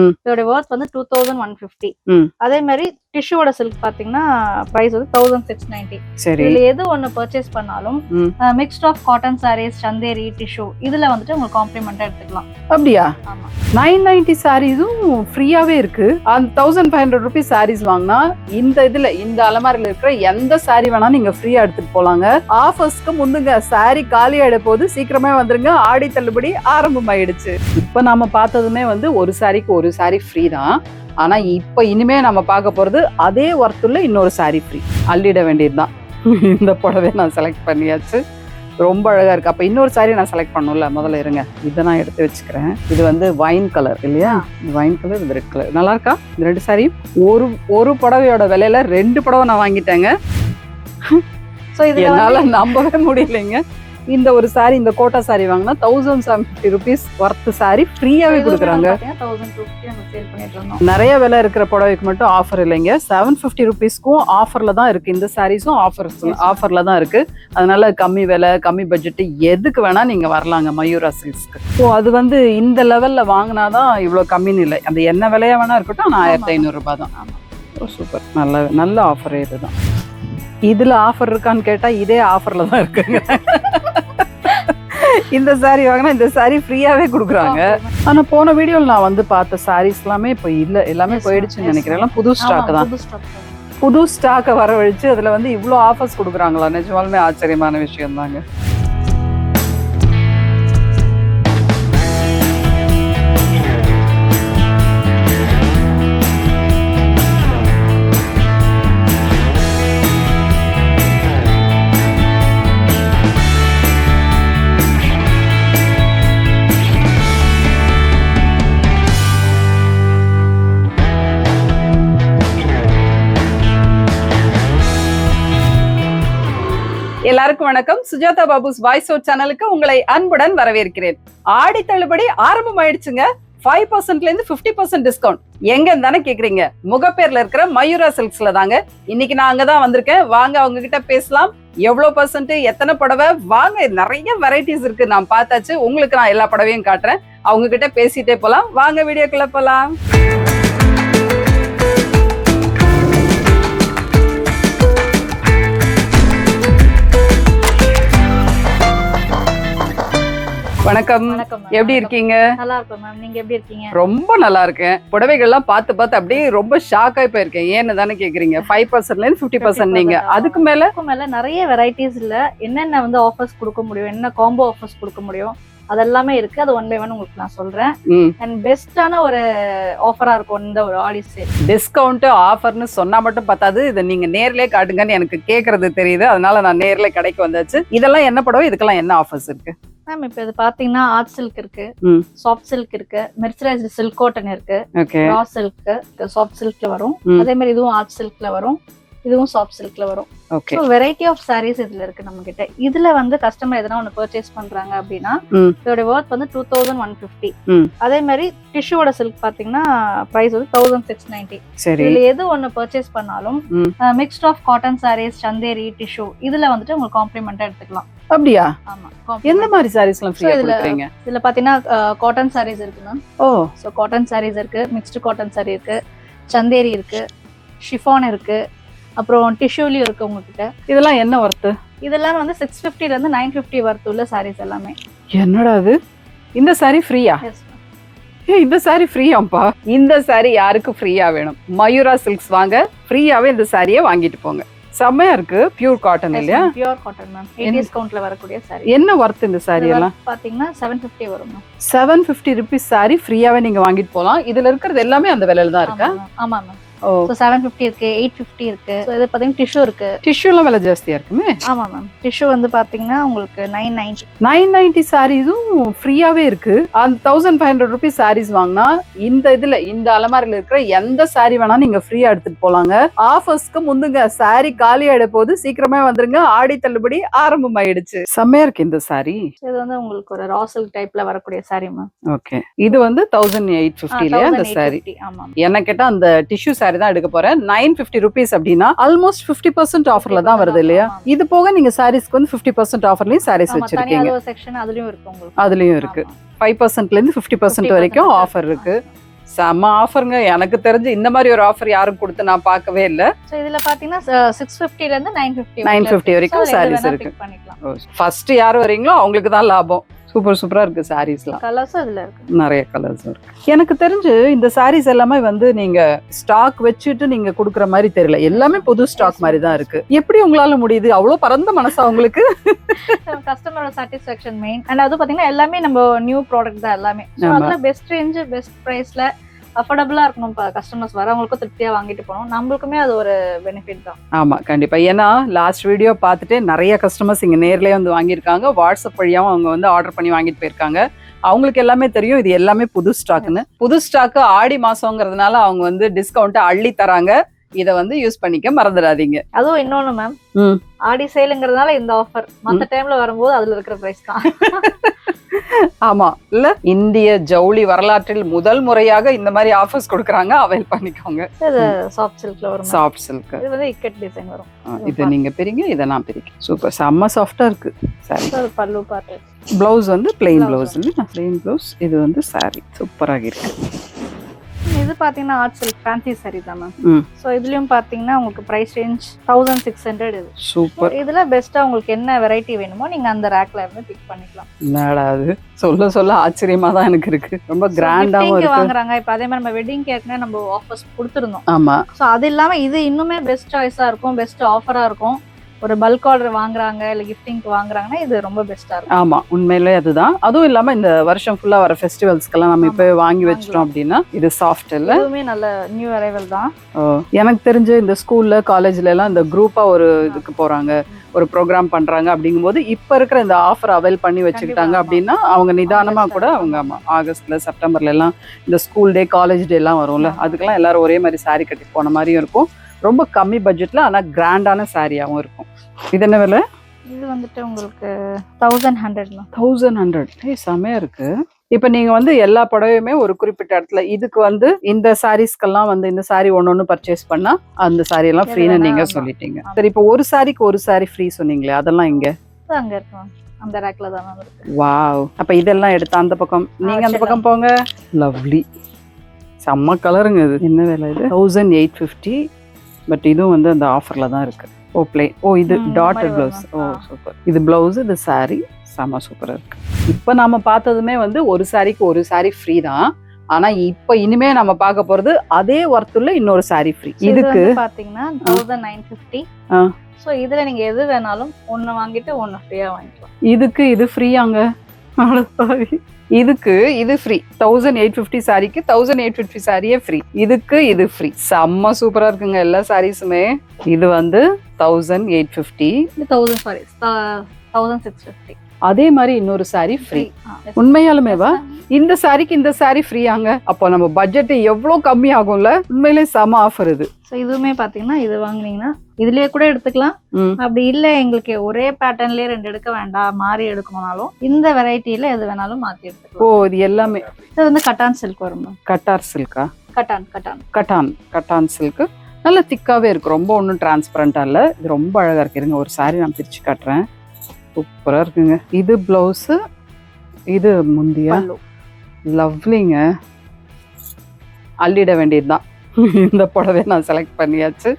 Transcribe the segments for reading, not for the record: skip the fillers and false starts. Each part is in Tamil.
இதோட வர்த் வந்து 2150. அதே மாதிரி டிஷ்யூவோட சில்க் பாத்தீங்கன்னா பிரைஸ் வந்து 1690. இதுல எது ஒண்ணு பர்ச்சேஸ் பண்ணாலும் mixed of cotton saris, Chanderi, tissue இதுல வந்துட்டு உங்களுக்கு காம்ப்ளிமெண்டா எடுத்துக்கலாம். அப்படியா? 990 சாரீஸும் ஃப்ரீயாவே இருக்கு. அந்த 1500 rupees சாரீஸ் வாங்கினா இந்த அலமாரில இருக்கிற எந்த சாரி வேணா நீங்க ஃப்ரீயா எடுத்துட்டு போலாங்க. ஆஃபர்ஸ்க்கு முந்துங்க. சாரி காலி ஆயிட போது சீக்கிரமே வந்துருங்க. ஆடி தள்ளுபடி ஆரம்பமாயிடுச்சு. இப்ப நாம பார்த்ததுமே வந்து ஒரு சாரிக்கு ஒரு சாரி ஃப்ரீ தான். ஆனா இப்ப இனிமே நம்ம பார்க்க போறது அதே ஒர்த்துள்ள இன்னொரு சாரி ஃப்ரீ. அள்ளிட வேண்டியதுதான். இந்த புடவை நான் செலக்ட் பண்ணியாச்சு. ரொம்ப அழகா இருக்கு. அப்ப இன்னொரு சாரி நான் செலக்ட் பண்ணல. முதல்ல இருங்க, இதை நான் எடுத்து வச்சுக்கிறேன். இது வந்து வைன் கலர் இல்லையா? வைன் கலர், இது ரெட் கலர். நல்லா இருக்கா? இந்த ரெண்டு சாரியும் ஒரு புடவையோட விலையில 2 புடவை நான் வாங்கிட்டேங்க. என்னால நம்பவே முடியலைங்க. இந்த ஒரு சாரி, இந்த கோட்டா சாரி வாங்கினா 1750 rupees ஒர்த் சாரி ஃப்ரீயாவே கொடுக்குறாங்க. நிறைய விலை இருக்கிற புடவைக்கு மட்டும் ஆஃபர் இல்லைங்க. 750 rupeesக்கும் ஆஃபர்ல தான் இருக்கு. இந்த சாரீஸும் ஆஃபர்ல தான் இருக்கு. அதனால கம்மி விலை, கம்மி பட்ஜெட் எதுக்கு வேணா நீங்க வரலாங்க மயூரா சில்க்ஸ்க்கு. ஸோ அது வந்து இந்த லெவல்ல வாங்கினாதான் இவ்வளவு கம்மின்னு இல்லை. அந்த என்ன விலையா வேணா இருக்கட்டும். ஆனா 1500 ரூபாய் தான். சூப்பர், நல்ல ஆஃபர் இதுதான். இதுல ஆஃபர் இருக்கான்னு கேட்டா இதே ஆஃபர்ல தான் இருக்குங்க. இந்த சாரி வாங்கினா இந்த சாரி ஃப்ரீயாவே கொடுக்குறாங்க. ஆனா போன வீடியோல நான் வந்து பார்த்த சாரீஸ் எல்லாமே இப்ப இல்ல, எல்லாமே போயிடுச்சுன்னு நினைக்கிறேன். எல்லாம் புது ஸ்டாக் தான். புது ஸ்டாக்கை வரவழைச்சு அதுல வந்து இவ்வளோ ஆஃபர்ஸ் கொடுக்குறாங்களா? நிஜமாலுமே ஆச்சரியமான விஷயம் தாங்க. எல்லாருக்கும் வணக்கம். சுஜாதா பாபுஸ் வாய்ஸ் அவுட் சேனலுக்கு உங்களை அன்புடன் வரவேற்கிறேன். ஆடி தள்ளுபடி ஆரம்பமாயிடுச்சுங்க. 5% 50% டிஸ்கவுண்ட். எங்கன்னு தானே கேக்குறீங்க? முகப்பேர்ல இருக்கிற மயூரா சில்க்ஸ்ல தாங்க. இன்னைக்கு நான் அங்கதான் வந்திருக்கேன். வாங்க அவங்க கிட்ட பேசலாம். எவ்வளவு பர்சன்ட், எத்தனை புடவை, வாங்க. நிறைய வெரைட்டிஸ் இருக்கு. நான் பார்த்தாச்சு. உங்களுக்கு நான் எல்லா புடவையும் காட்டுறேன். அவங்க கிட்ட பேசிட்டே போலாம். வாங்க வீடியோக்குள்ள போலாம். வணக்கம். எப்படி இருக்கீங்க? நல்லா இருக்கேன் மேம். நீங்க எப்படி இருக்கீங்க? ரொம்ப நல்லா இருக்கேன். புடவைகள்லாம் பார்த்து அப்படியே ரொம்ப ஷாக் ஆகி போயிருக்கேன். ஏன்னு தானே கேக்குறீங்க? 5% 50%. நீங்க அதுக்கு மேல நிறைய வெரைட்டிஸ் இல்ல. என்னென்ன வந்து ஆஃபர்ஸ் கொடுக்க முடியும், என்ன காம்போ ஆஃபர்ஸ் கொடுக்க முடியும், அதெல்லாமே இருக்கு. அது ஒன் பை ஒன் உங்களுக்கு நான் சொல்றேன். அண்ட் பெஸ்டான ஒரு ஆஃபரா இருக்கும் இந்த ஒரு ஆடி சேல். டிஸ்கவுண்ட் ஆஃபர்னு சொன்னா மட்டும் பத்தாது. இதை நீங்க நேர்லயே காட்டுங்கன்னு எனக்கு கேக்குறது தெரியுது. அதனால நான் நேர்ல கடைக்கு வந்தாச்சு. இதெல்லாம் என்ன புடவை, இதுக்கெல்லாம் என்ன ஆஃபர்ஸ் இருக்கு மேம்? இப்ப இது பாத்தீங்கன்னா ஆர்ட் சில்க் இருக்கு, சாஃப்ட் சில்க் இருக்கு, மெர்சரைஸ்டு சில்க் காட்டன் இருக்கு, ரா சில்க் சாஃப்ட் சில்க்ல வரும். அதே மாதிரி இதுவும் ஆர்ட் சில்க்ல வரும், இதுவும் சாஃப்ட் சில்க்ல வரும். ஓகே. வெரைட்டி ஆஃப் சாரீஸ் இதுல இருக்கு நம்ம கிட்ட. இதுல வந்து கஸ்டமர் எதனா ஒன்னு பர்ச்சேஸ் பண்றாங்க அப்படின்னா இதோட வர்த் வந்து 2150. அதே மாதிரி டிஷ்யூவோட சில்க் பாத்தீங்கன்னா பிரைஸ் வந்து 1690. இதுல எது ஒன்னு பர்ச்சேஸ் பண்ணாலும் mixed of cotton saris, Chanderi, tissue இதுல வந்துட்டு உங்களுக்கு காம்ப்ளிமெண்டா எடுத்துக்கலாம். அப்படியா? ஆமா. எந்த மாதிரி சாரீஸ் எல்லாம் ஃப்ரீயா கொடுக்குறீங்க? இதுல பாத்தீங்கன்னா காட்டன் சாரீஸ் இருக்கு மேம். சோ காட்டன் சாரீஸ் இருக்கு, மிக்ஸ்டு காட்டன் சாரீ இருக்கு, சந்தேரி இருக்கு, ஷிஃபான் இருக்கு, அப்புறம் டிஷ்யூலயும் இருக்கு உங்ககிட்ட. இதெல்லாம் என்ன ஒர்த்து? இதெல்லாம் வந்து 650 ல இருந்து 950 வர்த் உள்ள சாரீஸ் எல்லாமே. என்னடா இது? இந்த சாரி ஃப்ரீயா? இந்த சாரி ஃப்ரீயாப்பா. இந்த சாரி யாருக்கு ஃப்ரீயா வேணும்? மயூரா சில்க்ஸ் வாங்க, ஃப்ரீயாவே இந்த சாரியை வாங்கிட்டு போங்க. செம்மையா இருக்கு. பியூர் காட்டன் இல்லையா? Pure cotton ma'am. 80 டிஸ்கவுண்ட்ல வரக்கூடிய சாரி. என்ன வர்த் இந்த சாரி எல்லாம்? பாத்தீங்கன்னா 750 வரும் மேம். 750 rupees சாரி ஃப்ரீயாவே நீங்க வாங்கிட்டு போலாம். இதுல இருக்கிறது எல்லாமே அந்த விலையில தான் இருக்கா? ஆமா மேம். So 750 இருக்கு, 850 இருக்கு. So இது பாத்தீங்கன்னா டிஷ்யூ இருக்கு. டிஷ்யூலாம் விலை ஜாஸ்தியா இருக்குமே. ஆமா மேம். டிஷ்யூ வந்து பாத்தீங்கன்னா உங்களுக்கு 990 சாரீஸும் ஃப்ரீயாவே இருக்கு. அந்த 1500 rupees சாரீஸ் வாங்கினா இந்த அலமாரில இருக்கிற எந்த சாரி வேணா நீங்க ஃப்ரீயா எடுத்துட்டு போலாங்க. ஆஃபர்ஸ்க்கு முந்துங்க. சாரி காலி ஆயிட போது சீக்கிரமே வந்துருங்க. ஆடி தள்ளுபடி ஆரம்பமாயிடுச்சு. செம்மையா இருக்கு இந்த சாரி. இது வந்து உங்களுக்கு ஒரு ரா சில்க் டைப்ல வரக்கூடிய சாரி மேம். ஓகே. இது வந்து 1850 இல்லையா இந்த சாரி? ஆமா. என்ன கேட்டா அந்த டிஷ்யூ சாரி தான் எடுக்க போறேன். 950 rupees அப்படின்னா ஆல்மோஸ்ட் 50% ஆஃபர்ல தான் வருது இல்லையா? இது போக நீங்க சாரீஸ்க்கு வந்து 50% ஆஃபர்லயும் சாரீஸ் வச்சிருக்கீங்க. அதுலயும் இருக்கு உங்களுக்கு. அதுலயும் இருக்கு. 5% ல இருந்து 50% வரைக்கும் ஆஃபர் இருக்கு. செம்ம ஆஃபருங்க. எனக்கு தெரிஞ்சு இந்த மாதிரி ஒரு ஆஃபர் யாரும் கொடுத்து நான் பார்க்கவே இல்லை. ஸோ இதுல பாத்தீங்கன்னா 650 ல இருந்து 950 950 வரைக்கும் சாரீஸ் இருக்கு. ஃபர்ஸ்ட் யார் வரீங்களோ அவங்களுக்கு தான் லாபம். சூப்பர் சூப்பரா இருக்கு சாரீஸ்லாம். கலர்ஸும் இதுல இருக்கு, நிறைய கலர்ஸ் இருக்கு. எனக்கு தெரிஞ்சு இந்த சாரீஸ் எல்லாமே வந்து நீங்க ஸ்டாக் வச்சுட்டு நீங்க குடுக்குற மாதிரி தெரியல, எல்லாமே புது ஸ்டாக் மாதிரி தான் இருக்கு. எப்படி உங்களால முடியுது? அவ்வளவு பரந்த மனசா உங்களுக்கு? கஸ்டமரோட சாட்டிஸ்ஃபேக்ஷன் மெயின். அண்ட் அது பாத்தீங்கன்னா எல்லாமே நம்ம நியூ ப்ராடக்ட் தான் எல்லாமே. அதனால பெஸ்ட் ரேஞ்ச் பெஸ்ட் பிரைஸ்ல அஃபோர்டபுளா இருக்கணும். கஸ்டமர்ஸ் வரவங்களுக்கும் திருப்தியா வாங்கிட்டு போகணும், நம்மளுக்குமே அது ஒரு பெனிஃபிட் தான். ஆமா கண்டிப்பா. ஏன்னா லாஸ்ட் வீடியோ பார்த்துட்டு நிறைய கஸ்டமர்ஸ் இங்க நேர்லயே வந்து வாங்கியிருக்காங்க. வாட்ஸ்அப் வழியாவும் அவங்க வந்து ஆர்டர் பண்ணி வாங்கிட்டு போயிருக்காங்க. அவங்களுக்கு எல்லாமே தெரியும் இது எல்லாமே புது ஸ்டாக்னு. புது ஸ்டாக்கு ஆடி மாசம்ங்கிறதுனால அவங்க வந்து டிஸ்கவுண்ட் அள்ளி தராங்க. இத வந்து யூஸ் பண்ணிக்க மறந்துடாதீங்க. அதுவும் இன்னொன்னு மேம், ஆடி சேலுங்கிறதுனால இந்த ஆஃபர் மத்த டைம்ல வரும்போது அதுல இருக்கிற பிரைஸ் தான். ஆமா இல்ல, இந்திய ஜவுளி வரலாற்றில் முதல் முறையாக இந்த மாதிரி ஆஃபர்ஸ் கொடுக்கறாங்க, அவைல் பண்ணிக்கோங்க. இது சாஃப்ட் சில்க்ல வரும். Soft silk. இது வந்து இக்கட் டிசைன் வரும். இது நீங்க பிரிங்க, இத நான் பிரிக்கிறேன். சூப்பர், செம்ம சாஃப்ட்டா இருக்கு. சரி, பல்லு பாட்டு. ப்ளவுஸ் வந்து பிளெயின் ப்ளவுஸ் இல்ல, பிளெயின் ப்ளவுஸ். இது வந்து சாரி சூப்பராக இருக்கு. இது பாத்தீங்கன்னா ஆர்ட் சில்க் ஃபேன்சி சாரி தான் மேம். சோ இதுலயும் பாத்தீங்கன்னா உங்களுக்கு பிரைஸ் ரேஞ்ச் 1600 இது. சூப்பர். இதுல பெஸ்டா உங்களுக்கு என்ன வெரைட்டி வேணுமோ நீங்க அந்த ரேக்ல இருந்து பிக் பண்ணிக்கலாம். என்னடா அது, சொல்ல சொல்ல ஆச்சரியமா தான் எனக்கு இருக்கு. ரொம்ப கிராண்டாவும் இருக்கு. வாங்குறாங்க இப்ப. அதே மாதிரி நம்ம வெட்டிங் கேட்னா நம்ம ஆஃபர்ஸ் கொடுத்துருந்தோம். ஆமா. சோ அது இல்லாம இது இன்னுமே பெஸ்ட் சாய்ஸா இருக்கும், பெஸ்ட் ஆஃபரா இருக்கும். ஒரு பல்க் ஆர்டர் வாங்குறாங்க இல்ல கிஃப்டிங்க்கு வாங்குறாங்கன்னா இது ரொம்ப பெஸ்டா இருக்கும். ஆமா உண்மையிலே அதுதான். அதுவும் இல்லாம இந்த வருஷம் ஃபுல்லா வர ஃபெஸ்டிவல்ஸ்க்கெல்லாம் நம்ம இப்ப வாங்கி வச்சிட்டோம் அப்படின்னா இது சாஃப்ட் இல்ல, இதுவுமே நல்ல நியூ அரைவல் தான். எனக்கு தெரிஞ்சு இந்த ஸ்கூல்ல காலேஜ்ல எல்லாம் இந்த குரூப்பா ஒரு இதுக்கு போறாங்க, ஒரு ப்ரோக்ராம் பண்றாங்க. அப்படிங்கும்போது இப்ப இருக்கிற இந்த ஆஃபர் அவைல் பண்ணி வச்சுக்கிட்டாங்க அப்படின்னா அவங்க நிதானமா கூட அவங்க ஆகஸ்ட்ல செப்டம்பர்ல எல்லாம் இந்த ஸ்கூல் டே காலேஜ் டே எல்லாம் வரும்ல, அதுக்கெல்லாம் எல்லாரும் ஒரே மாதிரி சாரி கட்டி போன மாதிரியும் இருக்கும். ரொம்ப கம்மி பட்ஜெட்ல ஆனா கிராண்டான சாரியாவும் இருக்கும். இது என்ன விலை? இது வந்துட்டு உங்களுக்கு 1100. 1100. செமையா இருக்கு. இப்ப நீங்க வந்து எல்லா புடவையுமே ஒரு குறிப்பிட்ட இடத்துல இதுக்கு வந்து இந்த சாரீஸ்க்கெல்லாம் வந்து இந்த சாரி ஒன்னொன்னு பர்ச்சேஸ் பண்ணா அந்த சாரி எல்லாம் ஃப்ரீன்னு நீங்க சொல்லிட்டீங்க. சரி, இப்ப ஒரு சாரிக்கு ஒரு சாரி ஃப்ரீ சொன்னீங்களே, அதெல்லாம் இங்க அங்க இருக்கு, அந்த ரேக்ல தான் இருக்கு. வாவ். அப்ப இதெல்லாம் எடுத்து அந்த பக்கம் நீங்க அந்த பக்கம் போங்க. லவ்லி, செம்ம கலருங்க. இது என்ன விலை? இது 1850. பட் இதுவும் வந்து அந்த ஆஃபர்ல தான் இருக்கு. ஓ பிளே, ஓ இது டாட்டட் பிளவுஸ். ஓ சூப்பர். இது பிளவுஸ், இது சாரி செம்ம சூப்பரா இருக்கு. இப்ப நாம பார்த்ததுமே வந்து ஒரு சாரிக்கு ஒரு சாரி ஃப்ரீ தான். ஆனா இப்ப இனிமே நம்ம பார்க்க போறது அதே ஒர்த்துல இன்னொரு சாரி ஃப்ரீ. இதுக்கு பாத்தீங்கன்னா 1950. சோ இதுல நீங்க எது வேணாலும் ஒன்னு வாங்கிட்டு ஒன்னு ஃப்ரீயா வாங்கிக்கலாம். இதுக்கு இது ஃப்ரீயாங்க? இதுக்கு இது ஃப்ரீ. 1850 சாரிக்கு 1850 சாரியே ஃப்ரீ. இதுக்கு இது ஃப்ரீ. செம்ம சூப்பரா இருக்குங்க எல்லா சாரீஸுமே. இது வந்து 1850. 1650. அதே மாதிரி இன்னொரு சாரி ஃப்ரீ. உண்மையாலுமேவா? இந்த சாரிக்கு இந்த சாரி ஃப்ரீயாங்க? அப்போ நம்ம பட்ஜெட் எவ்வளவு கம்மி ஆகும்ல. உண்மையிலே செம ஆஃபர் இது. இதுவுமே பாத்தீங்கன்னா இது வாங்குனீங்கன்னா இதுலயே கூட எடுத்துக்கலாம். அப்படி இல்ல எங்களுக்கு ஒரே பேட்டர்ன்லயே 2 எடுக்க வேண்டாம், மாறி எடுக்கணும்னாலும் இந்த வெரைட்டில எது வேணாலும் மாத்தி எடுத்துக்கலாம். ஓ இது எல்லாமே. இது வந்து கட்டான் சில்க் வரும். கட்டார் சில்கா? கட்டான் சில்க். நல்ல திக்காவே இருக்கு, ரொம்ப ஒன்றும் டிரான்ஸ்பரண்டா இல்ல. இது ரொம்ப அழகா இருக்கு. இருங்க ஒரு சாரி நான் பிரிச்சு காட்டுறேன். சூப்பரா இருக்குங்க. இது பிளவுஸ், இது முந்தியா. லவ்லிங்க. அள்ளிட வேண்டியதுதான். இந்த புடவை நான் செலக்ட் பண்ணியாச்சு.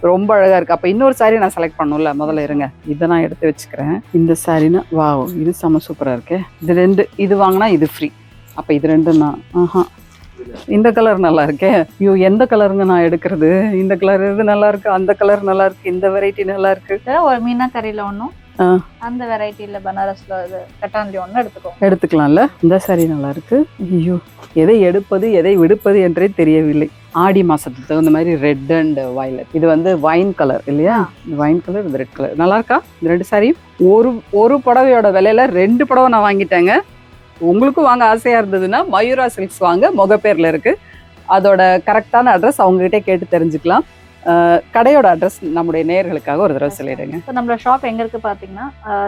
ரொம்ப அழகா இருக்கு. அப்ப இன்னொரு சாரி நான் செலக்ட் பண்ணும்ல, முதல்ல இருங்க இதை நான் எடுத்து வச்சுக்கிறேன். இந்த சாரினா வாவ், இது செம சூப்பரா இருக்கு. இது 2 இது வாங்கினா இது ஃப்ரீ. அப்ப இது 2 நான் இந்த கலர் நல்லா இருக்கே. ஐயோ எந்த கலருங்க நான் எடுக்கிறது? இந்த கலர் இது நல்லா இருக்கு, அந்த கலர் நல்லா இருக்கு, இந்த வெரைட்டி நல்லா இருக்கு. ஒரு மீனா கரையில ஒண்ணும், அந்த வெரைட்டில பனாரஸ்ல கட்டான்ல ஒண்ணு எடுத்துக்கலாம்ல. இந்த சாரி நல்லா இருக்கு. ஐயோ எதை எடுப்பது எதை விடுப்பது என்றே தெரியவில்லை. ஆடி மாசத்துக்கு தகுந்த மாதிரி ரெட் அண்ட் வயலட். இது வந்து வைன் கலர் இல்லையா? வைன் கலர், இது ரெட் கலர். நல்லா இருக்கா? இந்த 2 சாரியும் ஒரு புடவையோட விலையில 2 புடவை நான் வாங்கிட்டேங்க. உங்களுக்கும் வாங்க ஆசையா இருந்ததுன்னா மயூரா சில்க்ஸ் வாங்க, முகப்பேர்ல இருக்கு. அதோட கரெக்டான அட்ரஸ் அவங்ககிட்ட கேட்டு தெரிஞ்சுக்கலாம். கடையோட அட்ரஸ் நம்முடைய நேயர்களுக்காக ஒரு தடவை சொல்லிடுங்க. நம்மளோட ஷாப் எங்க இருக்கு பாத்தீங்கன்னா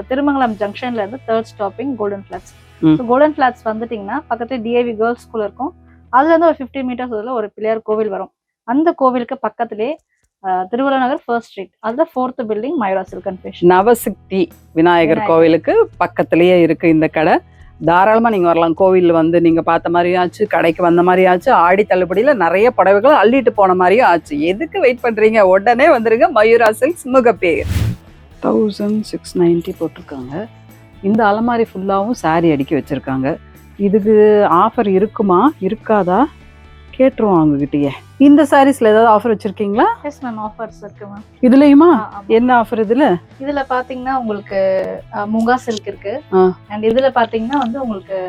திருமங்கலம் ஜங்ஷன்ல இருந்து 3rd stopping golden flats. Golden flats வந்துட்டீங்கன்னா பக்கத்துல டிஏவி கேர்ள்ஸ் ஸ்கூல் இருக்கும். அதுல இருந்து ஒரு 50 மீட்டர்ஸ் ஒரு பிள்ளையார் கோவில் வரும். அந்த கோவிலுக்கு பக்கத்திலே திருவள்ளுவர் நகர் 1st ஸ்ட்ரீட், அதுல 4th building Mayura silk and fashion. Navasakthi Vinayagar கோவிலுக்கு பக்கத்திலேயே இருக்கு இந்த கடை. தாராளமாக நீங்கள் வரலாம். கோவிலில் வந்து நீங்கள் பார்த்த மாதிரியும் ஆச்சு, கடைக்கு வந்த மாதிரியும் ஆச்சு, ஆடி தள்ளுபடியில் நிறைய புடவைகள் அள்ளிட்டு போன மாதிரியும் ஆச்சு. எதுக்கு வெயிட் பண்ணுறீங்க? உடனே வந்துருங்க மயூரா சில்க்ஸ் முகப்பேர். 1690 போட்டிருக்காங்க. இந்த அலமாரி ஃபுல்லாகவும் saree அடுக்கி வச்சுருக்காங்க. இதுக்கு ஆஃபர் இருக்குமா இருக்காதா கேட்டுருவோம் அவங்ககிட்டயே. இந்த சாரீஸ்ல ஏதாவது ஆஃபர் வச்சிருக்கீங்களா? எஸ் மேம், ஆஃபர்ஸ் இருக்கு மேம். இதுலயுமா? என்ன ஆஃபர் இதுல? இதுல பாத்தீங்கன்னா உங்களுக்கு மூங்கா சில்க் இருக்கு. அண்ட் இதுல பாத்தீங்கன்னா வந்து உங்களுக்கு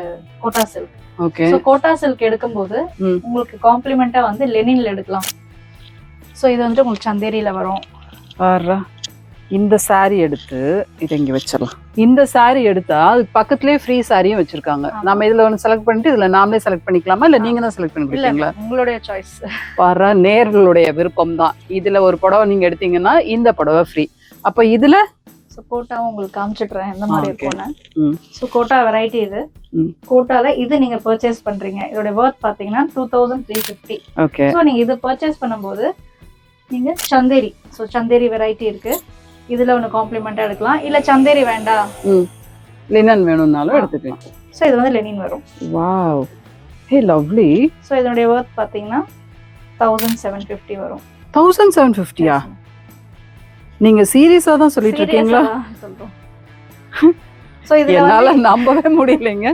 Kota silk. Okay. So Kota silk எடுக்கும்போது உங்களுக்கு காம்ப்ளிமெண்டா வந்து லெனின்ல எடுக்கலாம். சோ இது வந்து உங்களுக்கு சந்தேரியில வரும். பாருடா, இந்த saree எடுத்து இதை இங்க வச்சிடலாம். இந்த saree எடுத்தா அதுக்கு பக்கத்துலயே ஃப்ரீ சாரியும் வச்சிருக்காங்க. நம்ம இதுல ஒன்று செலக்ட் பண்ணிட்டு இதுல நாமளே செலக்ட் பண்ணிக்கலாமா இல்ல நீங்க தான் செலக்ட் பண்ணி கொடுப்பீங்களா? உங்களுடைய சாய்ஸ். பாரு, நேர்களுடைய விருப்பம் தான். இதுல ஒரு புடவை நீங்க எடுத்தீங்கன்னா இந்த புடவை ஃப்ரீ. அப்ப இதுல கோட்டாவும் உங்களுக்கு காமிச்சிடுறேன் எந்த மாதிரி இருக்கும்னு. ஸோ கோட்டா வெரைட்டி இது. கோட்டால இது நீங்க பர்ச்சேஸ் பண்றீங்க, இதோட வர்த் பாத்தீங்கன்னா 2350. ஓகே. ஸோ நீங்க இது பர்ச்சேஸ் பண்ணும்போது நீங்க சந்தேரி, ஸோ சந்தேரி வெரைட்டி இருக்கு, இதுல ஒன்று காம்ப்ளிமெண்டா எடுக்கலாம். இல்ல சந்தேரி வேண்டாம் லினன் வேணும்னாலும் எடுத்துக்கலாம். ஸோ இது வந்து லெனின் வரும். வாவ், ஹே லவ்லி. ஸோ இதனுடைய வர்த் பாத்தீங்கன்னா 1750 வரும். 1750யா? நீங்க சீரியஸா தான் சொல்லிட்டு இருக்கீங்களா? சொல்றோம். ஸோ இது என்னால நம்பவே முடியலைங்க.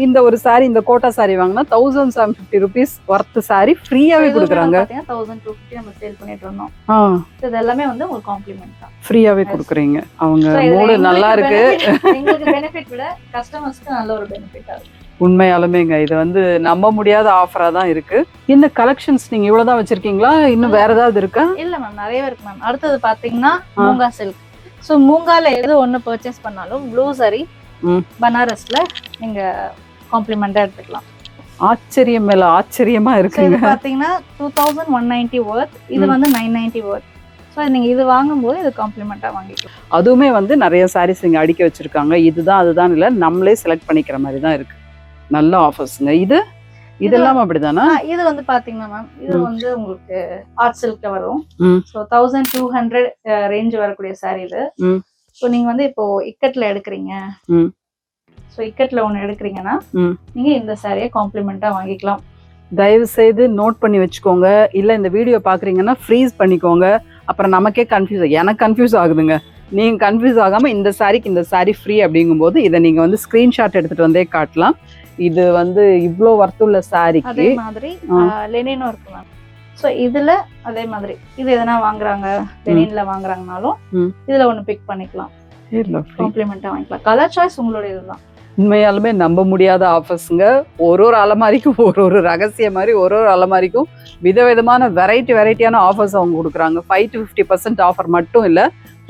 இந்த ஒரு saree, இந்த கோட்டா saree வாங்கினா 1750 rupees வர்த் saree ஃப்ரீயாவே கொடுக்குறாங்க. 1250 நம்ம சேல் பண்ணிட்டு இருந்தோம். இது எல்லாமே வந்து உங்களுக்கு காம்ப்ளிமெண்ட் தான், ஃப்ரீயாவே கொடுக்குறீங்க. அவங்க மூடு நல்லா இருக்கு. எங்களுக்கு பெனிஃபிட் விட கஸ்டமர்ஸ்க்கு நல்ல ஒரு பெனிஃபிட் ஆகும். உண்மையாலுமேங்க இது வந்து நம்ப முடியாத ஆஃபரா தான் இருக்கு. இந்த கலெக்ஷன்ஸ் நீங்க இவ்வளவுதான் வச்சிருக்கீங்களா? இன்னும் வேற ஏதாவது இருக்கா? இல்ல மேம், நிறையவே இருக்கு மேம். அடுத்தது பாத்தீங்கன்னா மூங்கா சில்க். ஸோ மூங்கால எது ஒண்ணு பர்ச்சேஸ் பண்ணாலும் ப்ளூ சாரி பனாரஸ்ல நீங்க காம்ப்ளிமெண்டா எடுத்துக்கலாம். ஆச்சரியம் மேல ஆச்சரியமா இருக்கு. இது பாத்தீங்கன்னா 2190 வர்த், இது வந்து 990 வர்த். ஸோ நீங்க இது வாங்கும்போது இது காம்ப்ளிமெண்டா வாங்கிக்கலாம். அதுவுமே வந்து நிறைய சாரீஸ் இங்க அடுக்கி வச்சிருக்காங்க. இதுதான் அதுதான் இல்ல, நம்மளே செலக்ட் பண்ணிக்கிற மாதிரி தான் இருக்கு. நல்ல ஆஃபர்ஸ்ங்க. இதெல்லாம் அப்படிதானா? இது வந்து பாத்தீங்கன்னா மேம், இது வந்து உங்களுக்கு ஆர்ட் சில்க்ல வரும். ஸோ 1200 ரேஞ்ச் வரக்கூடிய சாரி இது. ஸோ நீங்க வந்து இப்போ இக்கட்ல எடுக்கிறீங்க, ஸோ இக்கட்ல ஒன்று எடுக்கிறீங்கன்னா நீங்க இந்த சாரியை காம்ப்ளிமெண்டா வாங்கிக்கலாம். தயவு செய்து நோட் பண்ணி வச்சுக்கோங்க. இல்ல இந்த வீடியோ பாக்குறீங்கன்னா ஃப்ரீஸ் பண்ணிக்கோங்க. அப்புறம் நமக்கே எனக்கு கன்ஃபியூஸ் ஆகுதுங்க. நீங்க கன்ஃபியூஸ் ஆகாம இந்த சாரிக்கு இந்த சாரி ஃப்ரீ அப்படிங்கும்போது இதை நீங்க வந்து ஸ்கிரீன்ஷாட் எடுத்துட்டு வந்தே காட்டலாம். இது வந்து இவ்வளோ வர்த்துள்ள சாரிக்கு அதே மாதிரி லெனினும் இருக்கு மேம். ஸோ இதுல அதே மாதிரி இது எதனா வாங்குறாங்க, லெனின்ல வாங்குறாங்கனாலும் இதுல ஒன்று பிக் பண்ணிக்கலாம், காம்ப்ளிமெண்டா வாங்கிக்கலாம். கலர் சாய்ஸ் உங்களுடைய இதுதான். உண்மையாலுமே நம்ப முடியாத ஆஃபர்ஸுங்க. ஒரு அலமாரிக்கும் ஒரு ரகசிய மாதிரி ஒரு அலமாரிக்கும் விதவிதமான வெரைட்டியான ஆஃபர்ஸ் அவங்க கொடுக்குறாங்க. 5 to 50% ஆஃபர் மட்டும் இல்லை,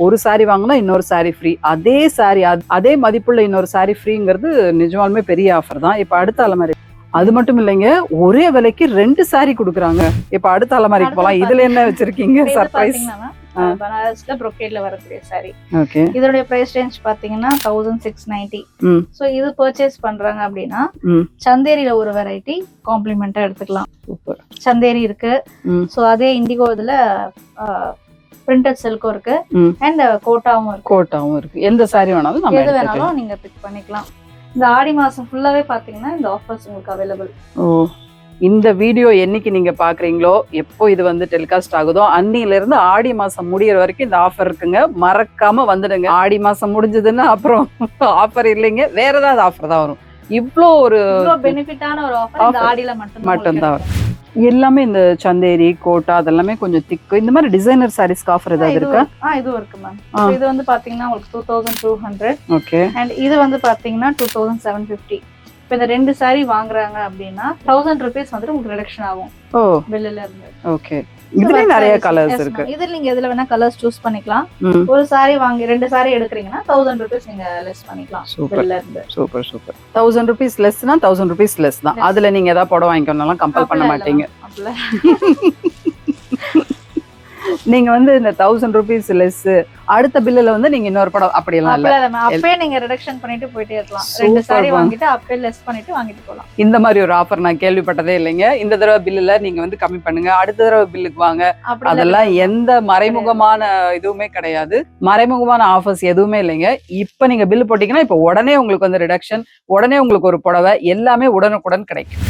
ஒரு சாரி வாங்கினா இன்னொரு சாரி ஃப்ரீ, அதே சாரி அதே மதிப்புள்ள இன்னொரு சாரி ஃப்ரீங்கிறது நிஜமாலுமே பெரிய ஆஃபர் தான். இப்போ அடுத்த அலமாரி அது மட்டும் இல்லைங்க, ஒரே விலைக்கு 2 சாரி கொடுக்குறாங்க. இப்போ அடுத்த அலமாரிக்கு போகலாம். இதுல என்ன வச்சிருக்கீங்க சர்ப்ரைஸ்? பனாரஸ்ல brocade வரக்கூடிய சாரி. ஓகே. இதோட பிரைஸ் ரேஞ்ச் பாத்தீங்கன்னா 1690. சோ இது பர்ச்சேஸ் பண்றாங்க அப்படின்னா சந்தேரியில ஒரு வெரைட்டி காம்ப்ளிமெண்டா எடுத்துக்கலாம். சூப்பர். சந்தேரி இருக்கு. சோ அதே இண்டிகோ இதுல பிரிண்டட் சில்க்கும் இருக்கு அண்ட் கோட்டாவும் இருக்கு. எந்த சாரி வேணாலும் நம்ம எது வேணாலும் நீங்க பிக் பண்ணிக்கலாம். இந்த ஆடி மாசம் ஃபுல்லாவே பாத்தீங்கன்னா இந்த ஆஃபர்ஸ் உங்களுக்கு அவைலபிள். இந்த வீடியோ என்னைக்கு நீங்க பாக்குறீங்களோ, எப்போ இது வந்து டெலிகாஸ்ட் ஆகுதோ அன்னில இருந்து ஆடி மாசம் முடியற வரைக்கும் இந்த ஆஃபர் இருக்குங்க. மறக்காம வந்துடுங்க. ஆடி மாசம் முடிஞ்சதுன்னா அப்புறம் ஆஃபர் இல்லைங்க, வேற ஏதாவது ஆஃபர் தான் வரும். இவ்வளோ ஒரு பெனிஃபிட்டான ஒரு ஆஃபர் இந்த ஆடியில மட்டும்தான் வரும். எல்லாமே இந்த சந்தேரி கோட்டா அதெல்லாமே கொஞ்சம் திக்கு. இந்த மாதிரி டிசைனர் சாரீஸ்க்கு ஆஃபர் ஏதாவது இருக்கா? இதுவும் இருக்கு மேம். இது வந்து பாத்தீங்கன்னா உங்களுக்கு 2200. ஓகே. அண்ட் இது வந்து பாத்தீங்கன்னா 2750. இப்போ இந்த 2 சாரி வாங்குறாங்க அப்படின்னா 1000 rupees வந்து உங்களுக்கு ரிடக்ஷன் ஆகும் பில்லுல இருந்து. ஓகே. இதுல நிறைய கலர்ஸ் இருக்கு. இதுல நீங்க எதுல வேணா கலர்ஸ் சூஸ் பண்ணிக்கலாம். ஒரு சாரி வாங்கி 2 சாரி எடுக்கிறீங்கன்னா 1000 rupees நீங்க லெஸ் பண்ணிக்கலாம் பில்லுல இருந்து. Super super. 1000 rupees லெஸ்னா 1000 rupees less தான். அதுல நீங்க ஏதாவது புடவை வாங்கிக்கணும்னாலும் கம்பல் பண்ண மாட்டீங்க. நீங்க வந்து இந்த 1000 rupees லெஸ் அடுத்த பில்லுல வந்து நீங்க இன்னொரு படம் அப்படியெல்லாம் இல்ல. அப்பவே நீங்க ரிடக்ஷன் பண்ணிட்டு போயிட்டே இருக்கலாம். 2 சாரி வாங்கிட்டு அப்பவே லெஸ் பண்ணிட்டு வாங்கிட்டு போலாம். இந்த மாதிரி ஒரு ஆஃபர் நான் கேள்விப்பட்டதே இல்லைங்க. இந்த தடவை பில்லுல நீங்க வந்து கம்மி பண்ணுங்க, அடுத்த தடவை பில்லுக்கு வாங்க, அதெல்லாம் எந்த மறைமுகமான இதுவுமே கிடையாது. மறைமுகமான ஆஃபர்ஸ் எதுவுமே இல்லைங்க. இப்ப நீங்க பில் போட்டீங்கன்னா இப்ப உடனே உங்களுக்கு வந்து ரிடக்ஷன், உடனே உங்களுக்கு ஒரு புடவை, எல்லாமே உடனுக்குடன் கிடைக்கும்.